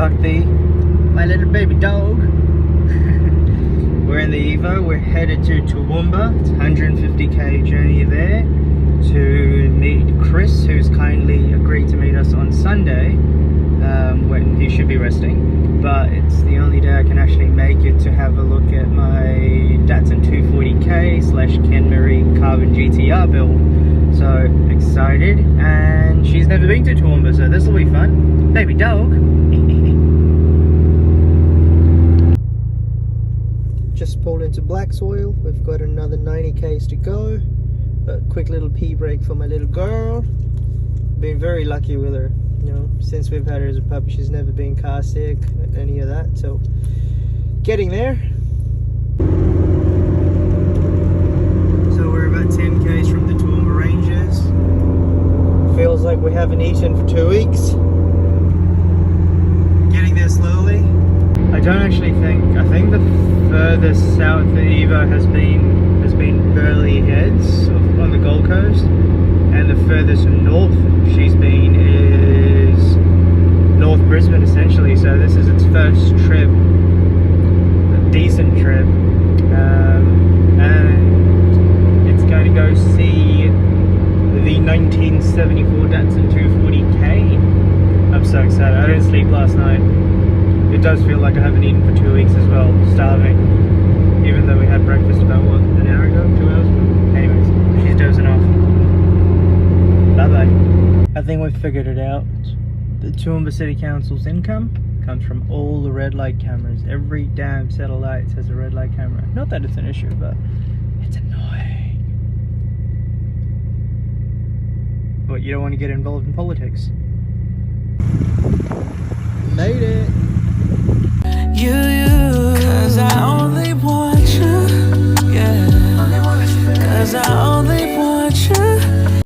Bhakti, my little baby dog. We're in the Evo, we're headed to Toowoomba. It's a 150k journey there to meet Chris, who's kindly agreed to meet us on Sunday when he should be resting. But it's the only day I can actually make it to have a look at my Datsun 240k / Kenmeri Carbon GTR build. So excited, and she's never been to Toowoomba, so this will be fun. Baby dog. Just pulled into black soil. We've got another 90k's to go, but quick little pee break for my little girl. Been very lucky with her, you know, since we've had her as a puppy. She's never been car sick, any of that, so getting there. So we're about 10k's from the Toowoomba Ranges. Feels like we haven't eaten for 2 weeks. Getting there slowly. I don't actually think, I think the furthest south the Evo has been Burleigh Heads on the Gold Coast, and the furthest north she's been is North Brisbane essentially. So this is its first trip, a decent trip, and it's going to go see the 1974 Datsun 240k. I'm so excited. I didn't sleep last night. It does feel like I haven't eaten for 2 weeks as well, starving. Even though we had breakfast about, what, an hour ago, 2 hours ago? Anyways, she's dozing off. Bye-bye. I think we've figured it out. The Toowoomba City Council's income comes from all the red light cameras. Every damn set of lights has a red light camera. Not that it's an issue, but it's annoying. But you don't want to get involved in politics. Made it!